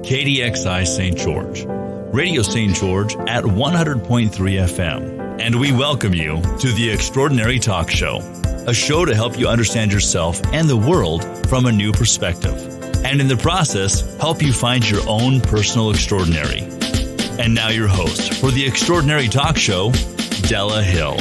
KDXI St. George, Radio St. George at 100.3 FM. And we welcome you to the Extraordinary Talk Show, a show to help you understand yourself and the world from a new perspective. And in the process, help you find your own personal extraordinary. And now your host for the Extraordinary Talk Show, Della Hill.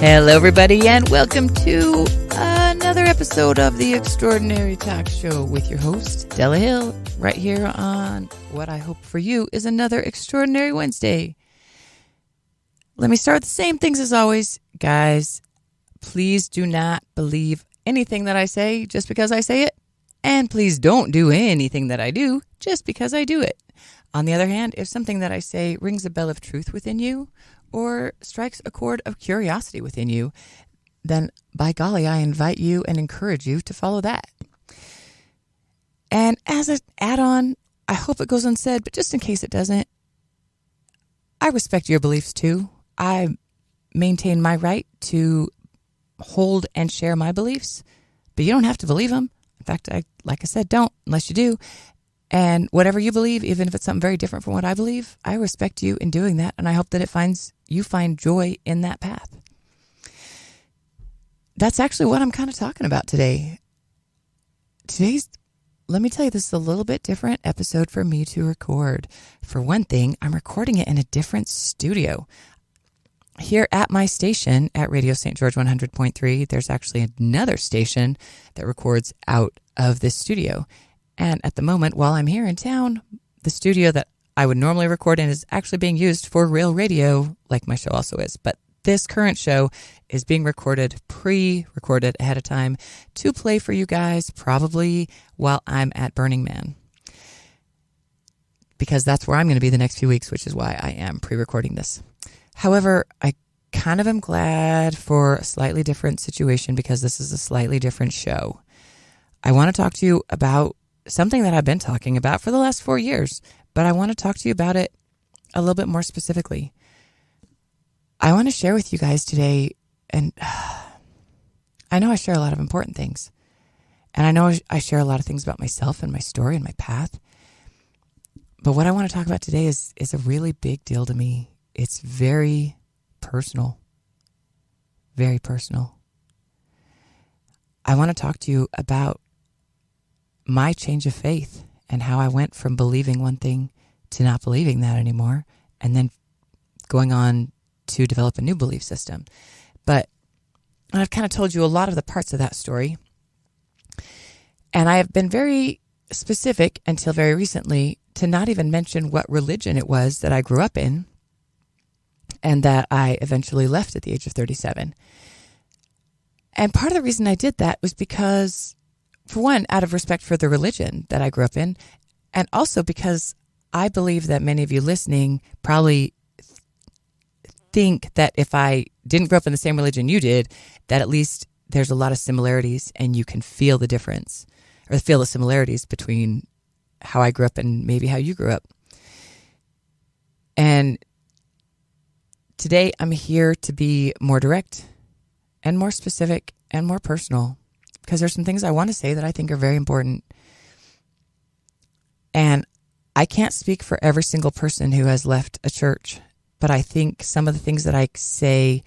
Hello, everybody, and welcome to another episode of the Extraordinary Talk Show with your host, Della Hill, right here on what I hope for you is another Extraordinary Wednesday. Let me start with the same things as always. Guys, please do not believe anything that I say just because I say it, and please don't do anything that I do just because I do it. On the other hand, if something that I say rings a bell of truth within you, or strikes a chord of curiosity within you, then by golly, I invite you and encourage you to follow that. And as an add-on, I hope it goes unsaid, but just in case it doesn't, I respect your beliefs too. I maintain my right to hold and share my beliefs, but you don't have to believe them. In fact, like I said, don't unless you do. And whatever you believe, even if it's something very different from what I believe, I respect you in doing that, and I hope that you find joy in that path. That's actually what I'm kind of talking about today. Let me tell you, this is a little bit different episode for me to record. For one thing, I'm recording it in a different studio. Here at my station at Radio St. George 100.3, there's actually another station that records out of this studio. And at the moment, while I'm here in town, the studio that I would normally record in is actually being used for real radio, like my show also is. But this current show is being pre-recorded ahead of time to play for you guys, probably while I'm at Burning Man. Because that's where I'm going to be the next few weeks, which is why I am pre-recording this. However, I kind of am glad for a slightly different situation because this is a slightly different show. I want to talk to you about something that I've been talking about for the last 4 years, but I want to talk to you about it a little bit more specifically. I want to share with you guys today, and I know I share a lot of important things, and I know I share a lot of things about myself and my story and my path, but what I want to talk about today is a really big deal to me. It's very personal, very personal. I want to talk to you about my change of faith and how I went from believing one thing to not believing that anymore, and then going on to develop a new belief system. But I've kind of told you a lot of the parts of that story, and I have been very specific until very recently to not even mention what religion it was that I grew up in and that I eventually left at the age of 37. And part of the reason I did that was because, for one, out of respect for the religion that I grew up in, and also because I believe that many of you listening probably think that if I didn't grow up in the same religion you did, that at least there's a lot of similarities and you can feel the difference or feel the similarities between how I grew up and maybe how you grew up. And today I'm here to be more direct and more specific and more personal, because there's some things I want to say that I think are very important. And I can't speak for every single person who has left a church, but I think some of the things that I say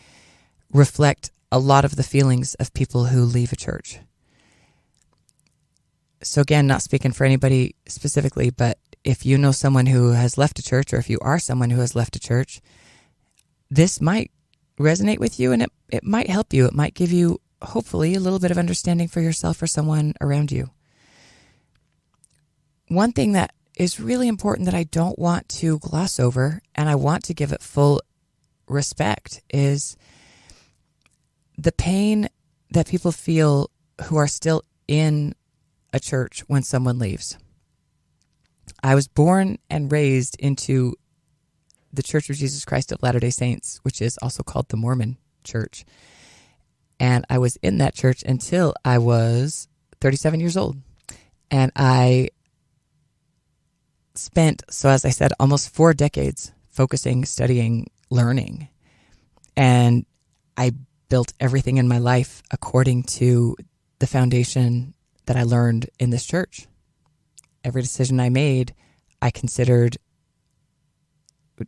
reflect a lot of the feelings of people who leave a church. So again, not speaking for anybody specifically, but if you know someone who has left a church, or if you are someone who has left a church, this might resonate with you, and it might help you. It might give you, hopefully, a little bit of understanding for yourself or someone around you. One thing that is really important that I don't want to gloss over, and I want to give it full respect, is the pain that people feel who are still in a church when someone leaves. I was born and raised into the Church of Jesus Christ of Latter-day Saints, which is also called the Mormon Church. And I was in that church until I was 37 years old. And I spent, so as I said, almost 4 decades focusing, studying, learning. And I built everything in my life according to the foundation that I learned in this church. Every decision I made, I considered,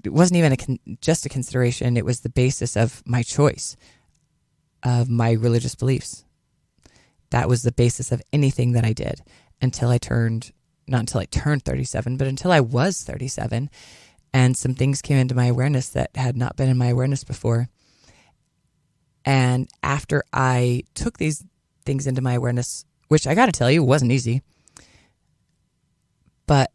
it wasn't even just a consideration, it was the basis of my choice, of my religious beliefs. That was the basis of anything that I did until I turned, not until I turned 37, but until I was 37. And some things came into my awareness that had not been in my awareness before. And after I took these things into my awareness, which I got to tell you, wasn't easy, but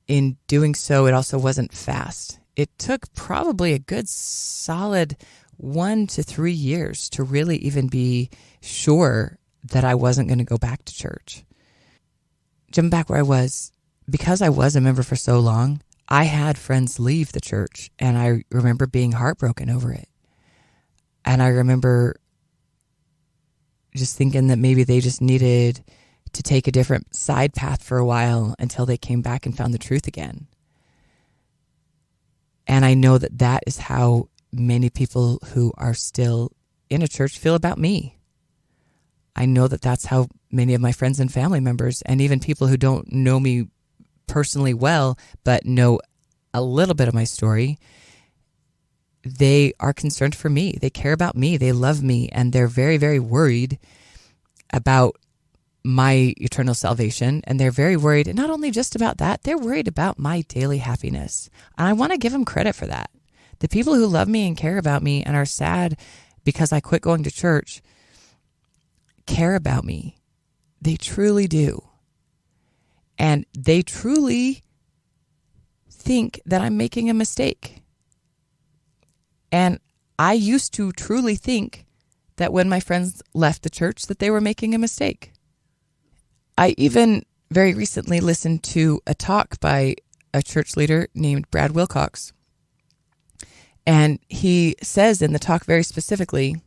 in doing so, it also wasn't fast. It took probably a good solid 1 to 3 years to really even be sure that I wasn't going to go back to church. Jumping back where I was, because I was a member for so long, I had friends leave the church, and I remember being heartbroken over it. And I remember just thinking that maybe they just needed to take a different side path for a while until they came back and found the truth again. And I know that that is how many people who are still in a church feel about me. I know that that's how many of my friends and family members, and even people who don't know me personally well, but know a little bit of my story, they are concerned for me. They care about me. They love me. And they're very, very worried about my eternal salvation. And they're very worried, and not only just about that, they're worried about my daily happiness. And I want to give them credit for that. The people who love me and care about me and are sad because I quit going to church care about me. They truly do. And they truly think that I'm making a mistake. And I used to truly think that when my friends left the church that they were making a mistake. I even very recently listened to a talk by a church leader named Brad Wilcox. And he says in the talk very specifically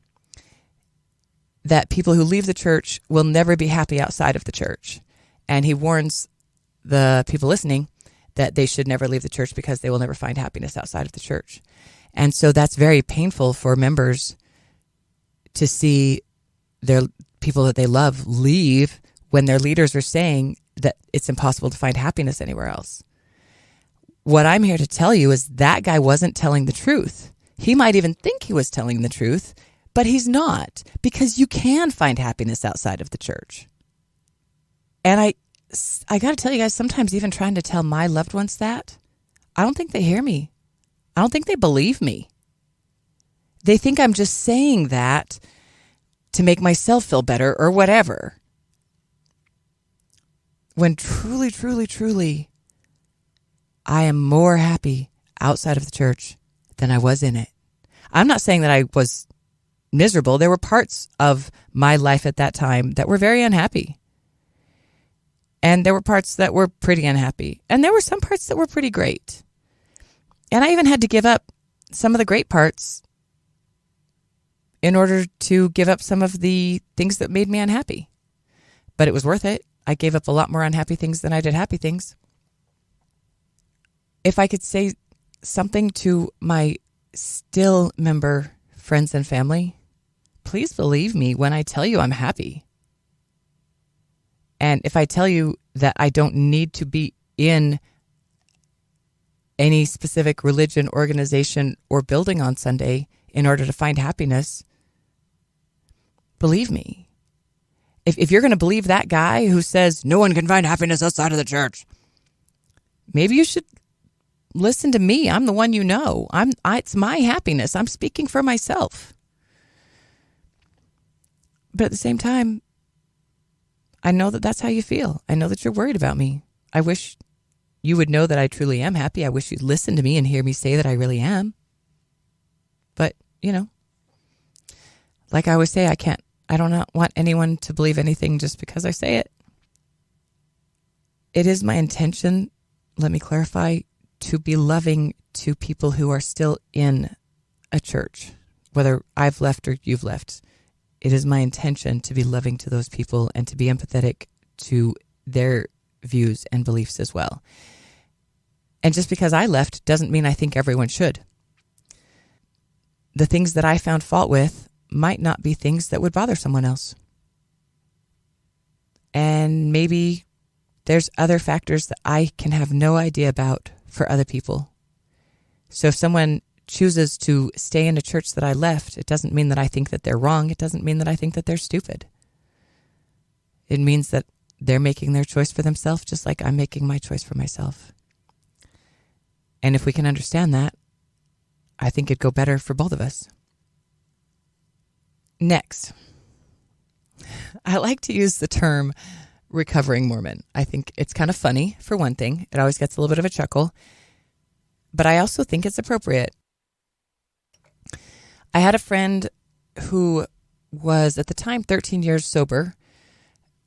that people who leave the church will never be happy outside of the church. And he warns the people listening that they should never leave the church because they will never find happiness outside of the church. And so that's very painful for members to see their people that they love leave when their leaders are saying that it's impossible to find happiness anywhere else. What I'm here to tell you is that guy wasn't telling the truth. He might even think he was telling the truth, but he's not, because you can find happiness outside of the church. And I got to tell you guys, sometimes even trying to tell my loved ones that, I don't think they hear me. I don't think they believe me. They think I'm just saying that to make myself feel better or whatever. When truly, truly, truly, I am more happy outside of the church than I was in it. I'm not saying that I was miserable. There were parts of my life at that time that were very unhappy. And there were parts that were pretty unhappy. And there were some parts that were pretty great. And I even had to give up some of the great parts in order to give up some of the things that made me unhappy. But it was worth it. I gave up a lot more unhappy things than I did happy things. If I could say something to my still member friends and family, please believe me when I tell you I'm happy. And if I tell you that I don't need to be in any specific religion, organization, or building on Sunday in order to find happiness, believe me. If you're going to believe that guy who says no one can find happiness outside of the church, maybe you should listen to me. I'm the one you know. It's my happiness. I'm speaking for myself. But at the same time, I know that that's how you feel. I know that you're worried about me. I wish you would know that I truly am happy. I wish you'd listen to me and hear me say that I really am. But, like I always say, I do not want anyone to believe anything just because I say it. It is my intention, let me clarify, to be loving to people who are still in a church, whether I've left or you've left. It is my intention to be loving to those people and to be empathetic to their views and beliefs as well. And just because I left doesn't mean I think everyone should. The things that I found fault with might not be things that would bother someone else. And maybe there's other factors that I can have no idea about for other people. So if someone chooses to stay in a church that I left, it doesn't mean that I think that they're wrong. It doesn't mean that I think that they're stupid. It means that they're making their choice for themselves, just like I'm making my choice for myself. And if we can understand that, I think it'd go better for both of us. Next, I like to use the term recovering Mormon. I think it's kind of funny, for one thing. It always gets a little bit of a chuckle. But I also think it's appropriate. I had a friend who was, at the time, 13 years sober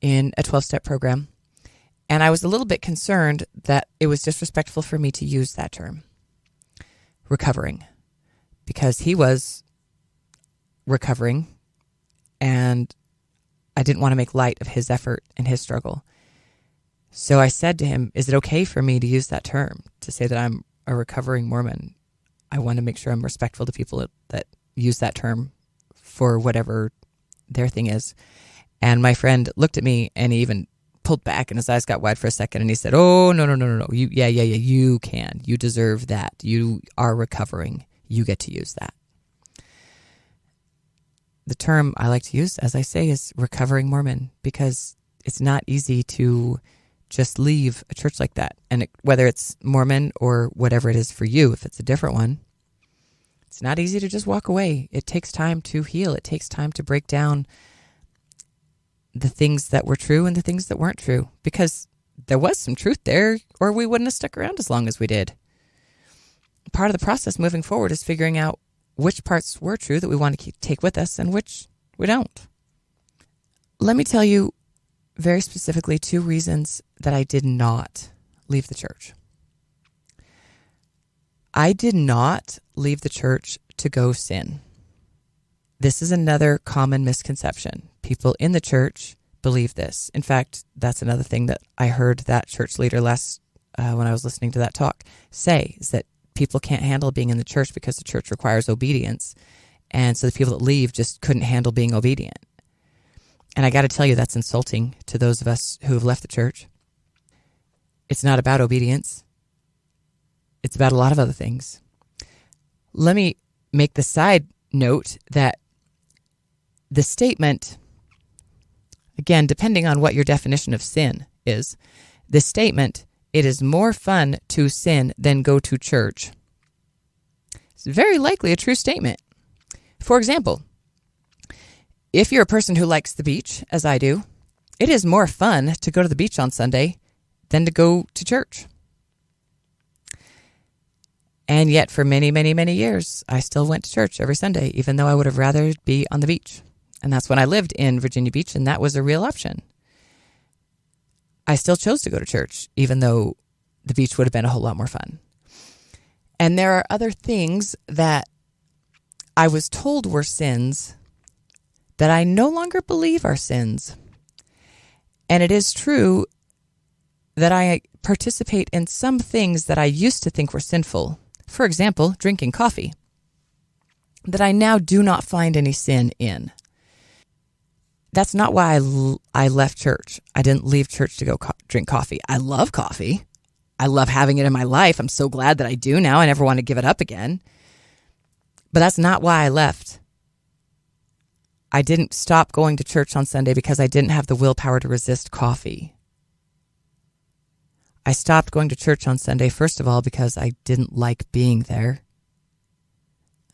in a 12-step program. And I was a little bit concerned that it was disrespectful for me to use that term, recovering, because he was recovering, and I didn't want to make light of his effort and his struggle. So I said to him, is it okay for me to use that term, to say that I'm a recovering Mormon? I want to make sure I'm respectful to people that use that term for whatever their thing is. And my friend looked at me, and he even pulled back, and his eyes got wide for a second, and he said, oh, no. You can. You deserve that. You are recovering. You get to use that. The term I like to use, as I say, is recovering Mormon, because it's not easy to just leave a church like that. And whether it's Mormon or whatever it is for you, if it's a different one, it's not easy to just walk away. It takes time to heal. It takes time to break down the things that were true and the things that weren't true, because there was some truth there, or we wouldn't have stuck around as long as we did. Part of the process moving forward is figuring out which parts were true that we want to take with us and which we don't. Let me tell you very specifically 2 reasons that I did not leave the church. I did not leave the church to go sin. This is another common misconception. People in the church believe this. In fact, that's another thing that I heard that church leader when I was listening to that talk say, is that people can't handle being in the church because the church requires obedience. And so the people that leave just couldn't handle being obedient. And I got to tell you, that's insulting to those of us who have left the church. It's not about obedience. It's about a lot of other things. Let me make the side note that the statement, again, depending on what your definition of sin is, the statement, it is more fun to sin than go to church, it's very likely a true statement. For example, if you're a person who likes the beach, as I do, it is more fun to go to the beach on Sunday than to go to church. And yet for many, many, many years, I still went to church every Sunday, even though I would have rather be on the beach. And that's when I lived in Virginia Beach, and that was a real option. I still chose to go to church, even though the beach would have been a whole lot more fun. And there are other things that I was told were sins that I no longer believe are sins. And it is true that I participate in some things that I used to think were sinful. For example, drinking coffee, that I now do not find any sin in. That's not why I left church. I didn't leave church to go drink coffee. I love coffee. I love having it in my life. I'm so glad that I do now. I never want to give it up again. But that's not why I left. I didn't stop going to church on Sunday because I didn't have the willpower to resist coffee. I stopped going to church on Sunday, first of all, because I didn't like being there.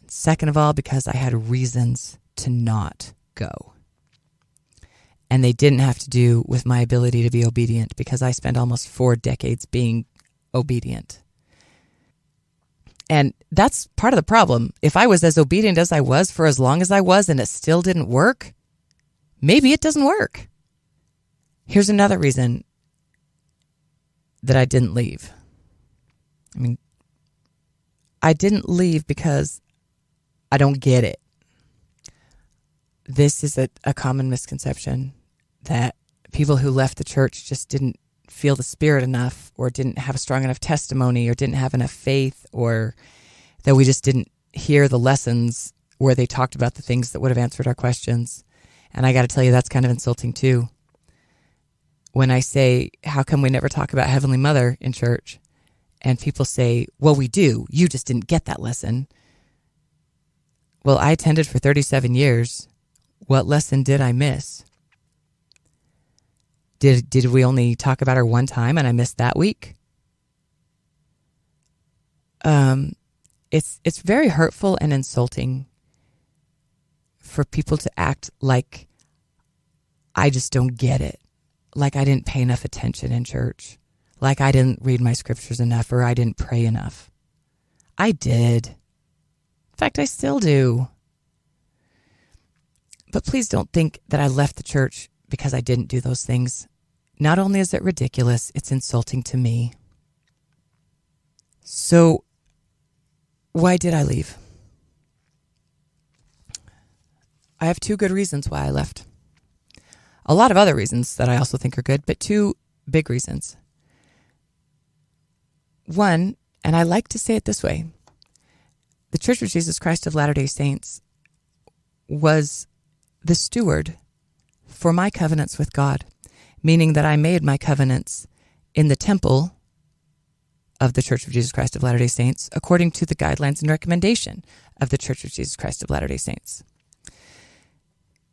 Second of all, because I had reasons to not go. And they didn't have to do with my ability to be obedient, because I spent almost 4 decades being obedient. And that's part of the problem. If I was as obedient as I was for as long as I was and it still didn't work, maybe it doesn't work. Here's another reason that I didn't leave. I didn't leave because I don't get it. This is a common misconception, that people who left the church just didn't feel the Spirit enough, or didn't have a strong enough testimony, or didn't have enough faith, or that we just didn't hear the lessons where they talked about the things that would have answered our questions. And I got to tell you, that's kind of insulting too. when I say, how come we never talk about Heavenly Mother in church? And people say, well, we do. You just didn't get that lesson. Well, I attended for 37 years. What lesson did I miss? Did we only talk about her one time and I missed that week? It's very hurtful and insulting for people to act like I just don't get it, like I didn't pay enough attention in church, like I didn't read my scriptures enough or I didn't pray enough. I did. In fact, I still do. But please don't think that I left the church because I didn't do those things. Not only is it ridiculous, it's insulting to me. So, why did I leave? I have two good reasons why I left. A lot of other reasons that I also think are good, but two big reasons. One, and I like to say it this way, the Church of Jesus Christ of Latter-day Saints was the steward for my covenants with God, meaning that I made my covenants in the temple of the Church of Jesus Christ of Latter-day Saints according to the guidelines and recommendation of the Church of Jesus Christ of Latter-day Saints.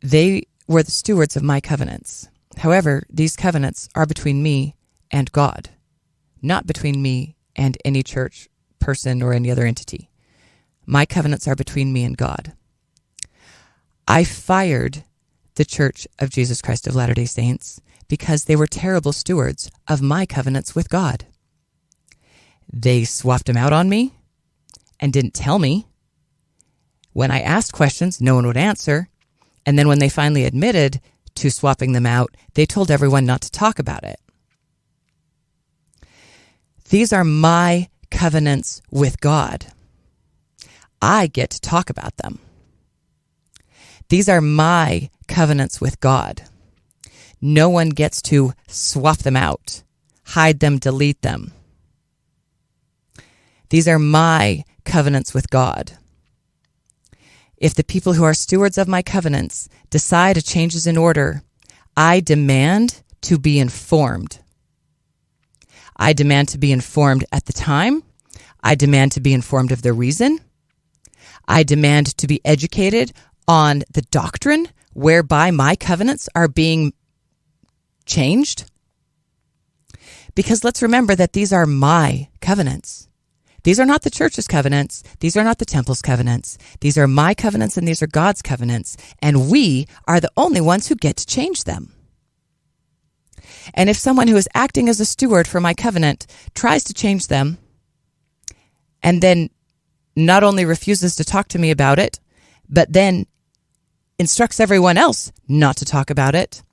They were the stewards of my covenants. However, these covenants are between me and God, not between me and any church person or any other entity. My covenants are between me and God. I fired the Church of Jesus Christ of Latter-day Saints because they were terrible stewards of my covenants with God. They swapped them out on me and didn't tell me. When I asked questions, no one would answer. And then when they finally admitted to swapping them out, they told everyone not to talk about it. These are my covenants with God. I get to talk about them. These are my covenants with God. No one gets to swap them out, hide them, delete them. These are my covenants with God. If the people who are stewards of my covenants decide a change is in order, I demand to be informed. I demand to be informed at the time. I demand to be informed of the reason. I demand to be educated on the doctrine whereby my covenants are being changed. Because let's remember that these are my covenants. These are not the church's covenants. These are not the temple's covenants. These are my covenants and these are God's covenants. And we are the only ones who get to change them. And if someone who is acting as a steward for my covenant tries to change them and then not only refuses to talk to me about it, but then instructs everyone else not to talk about it,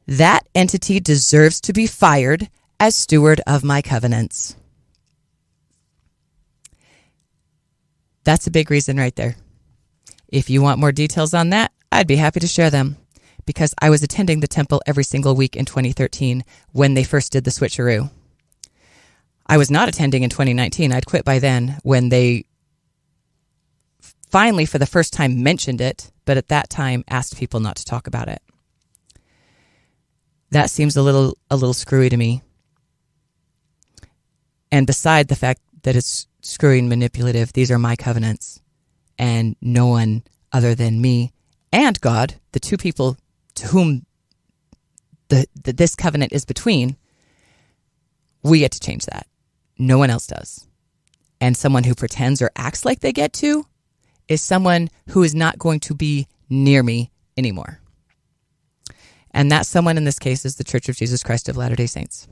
that entity deserves to be fired as steward of my covenants. That's a big reason right there. If you want more details on that, I'd be happy to share them because I was attending the temple every single week in 2013 when they first did the switcheroo. I was not attending in 2019. I'd quit by then when they finally, for the first time, mentioned it, but at that time asked people not to talk about it. That seems a little screwy to me. And beside the fact that it's screwy and manipulative, these are my covenants, and no one other than me and God, the two people to whom this covenant is between, we get to change that. No one else does. And someone who pretends or acts like they get to is someone who is not going to be near me anymore. And that someone in this case is the Church of Jesus Christ of Latter-day Saints.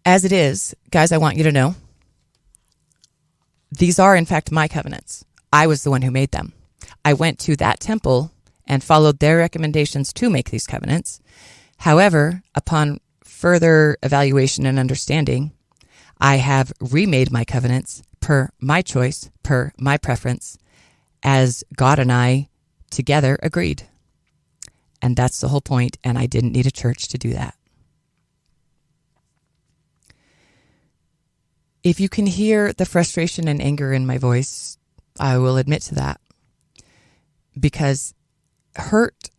As it is, guys, I want you to know, these are in fact my covenants. I was the one who made them. I went to that temple and followed their recommendations to make these covenants. However, upon further evaluation and understanding, I have remade my covenants per my choice, per my preference, as God and I together agreed. And that's the whole point, and I didn't need a church to do that. If you can hear the frustration and anger in my voice, I will admit to that. Because hurt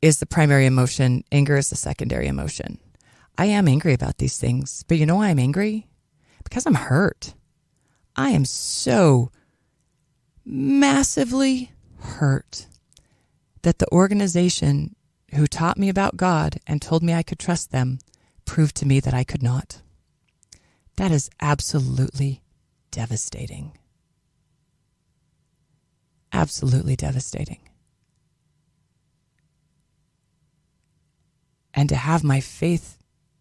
is the primary emotion. Anger is the secondary emotion. I am angry about these things, but you know why I'm angry? Because I'm hurt. I am so massively hurt that the organization who taught me about God and told me I could trust them proved to me that I could not. That is absolutely devastating. Absolutely devastating. And to have my faith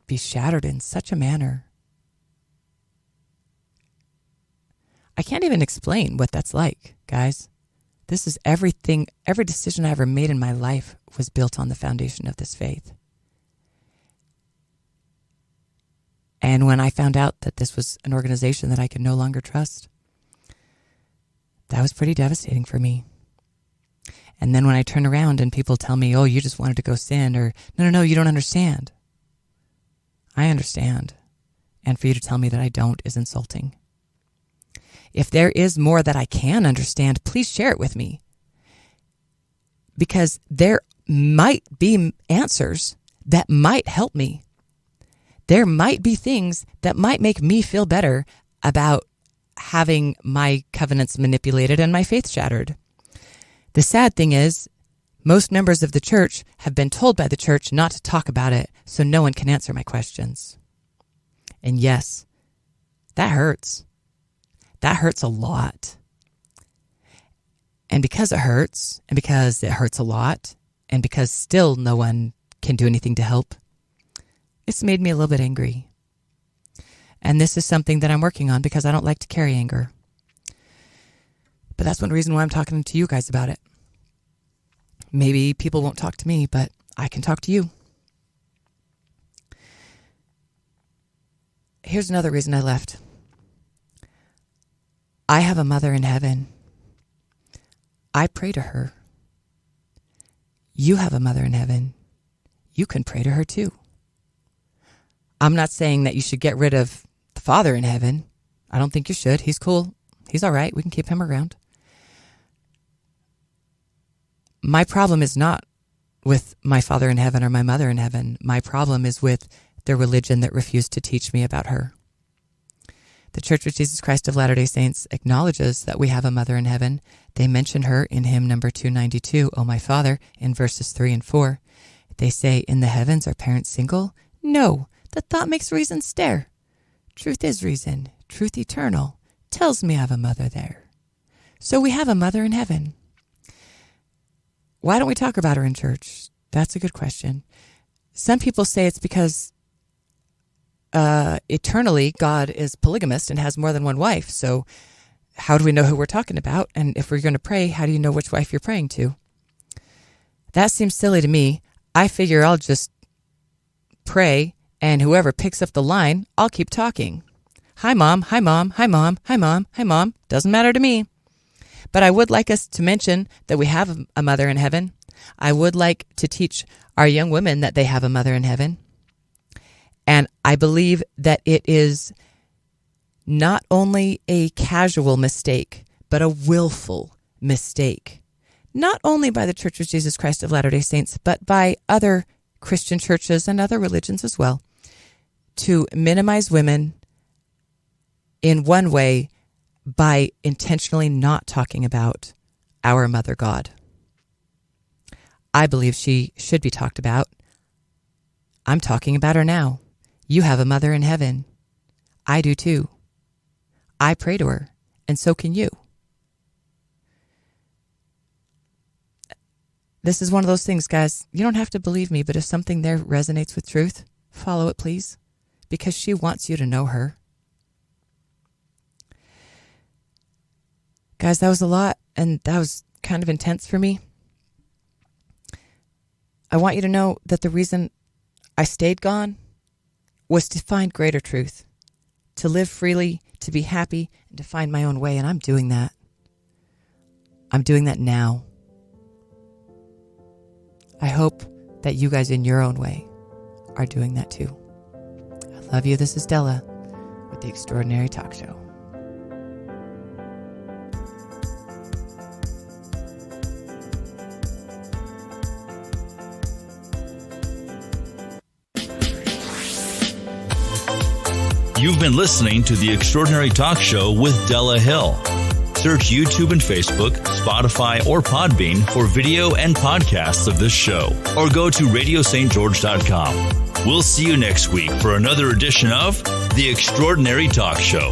be shattered in such a manner, I can't even explain what that's like, guys. This is everything, every decision I ever made in my life was built on the foundation of this faith. And when I found out that this was an organization that I could no longer trust, that was pretty devastating for me. And then when I turn around and people tell me, oh, you just wanted to go sin, or no, you don't understand. I understand. And for you to tell me that I don't is insulting. If there is more that I can understand, please share it with me. Because there might be answers that might help me. There might be things that might make me feel better about having my covenants manipulated and my faith shattered. The sad thing is, most members of the church have been told by the church not to talk about it, so no one can answer my questions. And yes, that hurts. That hurts a lot. And because it hurts a lot, and because still no one can do anything to help, it's made me a little bit angry. And this is something that I'm working on because I don't like to carry anger. But that's one reason why I'm talking to you guys about it. Maybe people won't talk to me, but I can talk to you. Here's another reason I left. I have a mother in heaven. I pray to her. You have a mother in heaven. You can pray to her too. I'm not saying that you should get rid of the Father in heaven. I don't think you should. He's cool. He's all right. We can keep him around. My problem is not with my Father in heaven or my mother in heaven. My problem is with the religion that refused to teach me about her. The Church of Jesus Christ of Latter-day Saints acknowledges that we have a mother in heaven. They mention her in hymn number 292, O my Father, in verses 3 and 4. They say, in the heavens are parents single? No, the thought makes reason stare. Truth is reason, truth eternal, tells me I have a mother there. So we have a mother in heaven. Why don't we talk about her in church? That's a good question. Some people say it's because eternally God is polygamist and has more than one wife. So how do we know who we're talking about? And if we're going to pray, how do you know which wife you're praying to? That seems silly to me. I figure I'll just pray, and whoever picks up the line, I'll keep talking. Hi, Mom. Hi, Mom. Hi, Mom. Hi, Mom. Hi, Mom. Doesn't matter to me. But I would like us to mention that we have a mother in heaven. I would like to teach our young women that they have a mother in heaven. And I believe that it is not only a casual mistake, but a willful mistake. Not only by the Church of Jesus Christ of Latter-day Saints, but by other Christian churches and other religions as well, to minimize women in one way by intentionally not talking about our Mother God. I believe she should be talked about. I'm talking about her now. You have a mother in heaven. I do too. I pray to her, and so can you. This is one of those things, guys. You don't have to believe me, but if something there resonates with truth, follow it, please, because she wants you to know her. Guys, that was a lot, and that was kind of intense for me. I want you to know that the reason I stayed gone was to find greater truth, to live freely, to be happy, and to find my own way, and I'm doing that. I'm doing that now. I hope that you guys in your own way are doing that too. I love you. This is Della with the Extraordinary Talk Show. You've been listening to The Extraordinary Talk Show with Della Hill. Search YouTube and Facebook, Spotify, or Podbean for video and podcasts of this show, or go to radiostgeorge.com. We'll see you next week for another edition of The Extraordinary Talk Show.